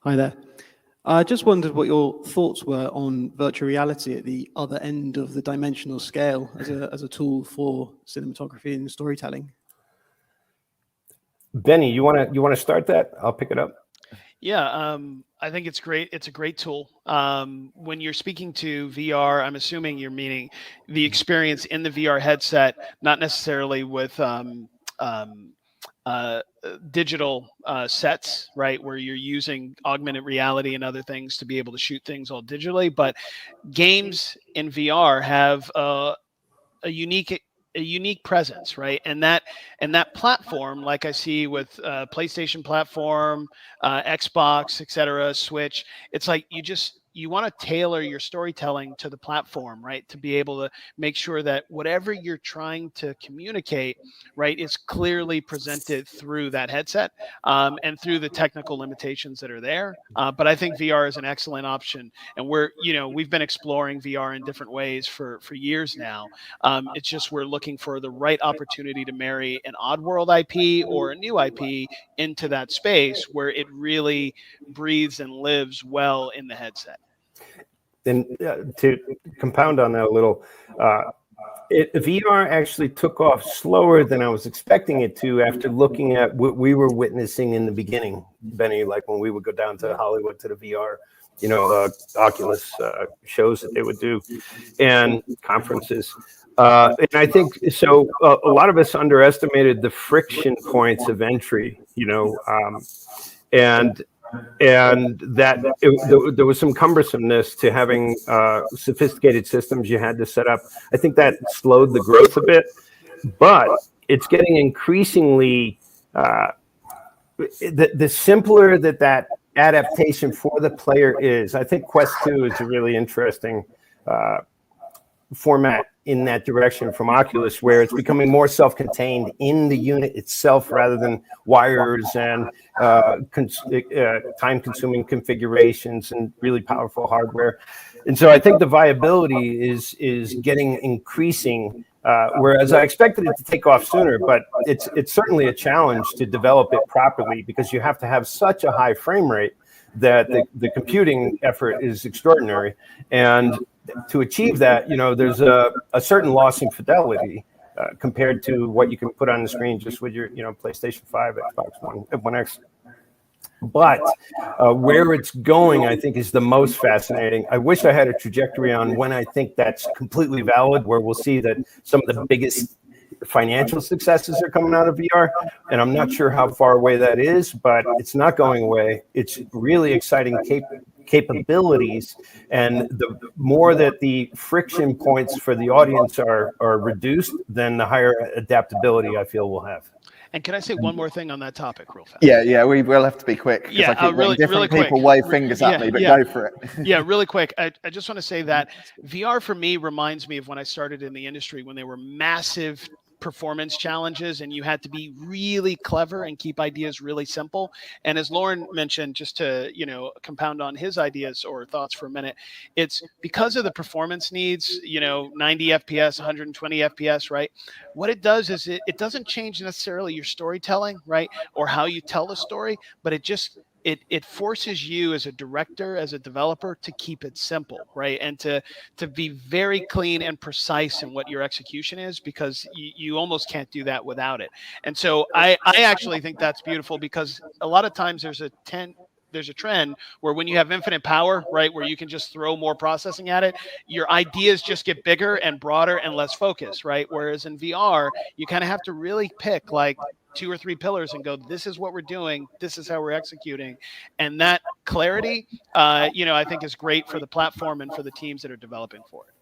Hi there. I just wondered what your thoughts were on virtual reality at the other end of the dimensional scale as a tool for cinematography and storytelling. Bennie, you wanna start that? I'll pick it up. Yeah, I think it's great. It's a great tool. When you're speaking to VR, I'm assuming you're meaning the experience in the VR headset, not necessarily with um, uh, digital sets, right, where you're using augmented reality and other things to be able to shoot things all digitally. But games in VR have a unique presence, right? And that platform, like I see with PlayStation platform, Xbox, etc., Switch, it's like you want to tailor your storytelling to the platform, right? To be able to make sure that whatever you're trying to communicate, right, is clearly presented through that headset, and through the technical limitations that are there. But I think VR is an excellent option, and we've been exploring VR in different ways for years now. It's just we're looking for the right opportunity to marry an Oddworld IP or a new IP into that space where it really breathes and lives well in the headset. And to compound on that a little, VR actually took off slower than I was expecting it to after looking at what we were witnessing in the beginning, Benny, like when we would go down to Hollywood to the VR, Oculus shows that they would do and conferences. And I think so. A lot of us underestimated the friction points of entry, and that there was some cumbersomeness to having sophisticated systems you had to set up. I think that slowed the growth a bit, but it's getting increasingly the simpler that adaptation for the player is. I think Quest 2 is a really interesting format in that direction from Oculus, where it's becoming more self-contained in the unit itself rather than wires and time-consuming configurations and really powerful hardware. And so I think the viability is getting increasing, whereas I expected it to take off sooner, but it's certainly a challenge to develop it properly because you have to have such a high frame rate that the computing effort is extraordinary. And to achieve that, there's a certain loss in fidelity compared to what you can put on the screen just with your, PlayStation 5, Xbox One X. But where it's going, I think, is the most fascinating. I wish I had a trajectory on when I think that's completely valid, where we'll see that some of the biggest financial successes are coming out of VR. And I'm not sure how far away that is, but it's not going away. It's really exciting capabilities, and the more that the friction points for the audience are reduced, then the higher adaptability I feel we'll have. And can I say one more thing on that topic real fast? Yeah, we will have to be quick. Yeah, I keep really people quick. wave fingers at me, but go for it. Yeah, really quick. I just want to say that VR for me reminds me of when I started in the industry, when there were massive performance challenges and you had to be really clever and keep ideas really simple. And as Lorne mentioned, just to compound on his ideas or thoughts for a minute, it's because of the performance needs, 90 FPS, 120 FPS, right? What it does is it doesn't change necessarily your storytelling, right, or how you tell the story, but it forces you as a director, as a developer, to keep it simple, right? And to be very clean and precise in what your execution is, because you almost can't do that without it. And so I actually think that's beautiful, because a lot of times there's a trend where when you have infinite power, right, where you can just throw more processing at it, your ideas just get bigger and broader and less focused, right? Whereas in VR, you kind of have to really pick like 2 or 3 pillars and go, this is what we're doing, this is how we're executing. And that clarity, I think is great for the platform and for the teams that are developing for it.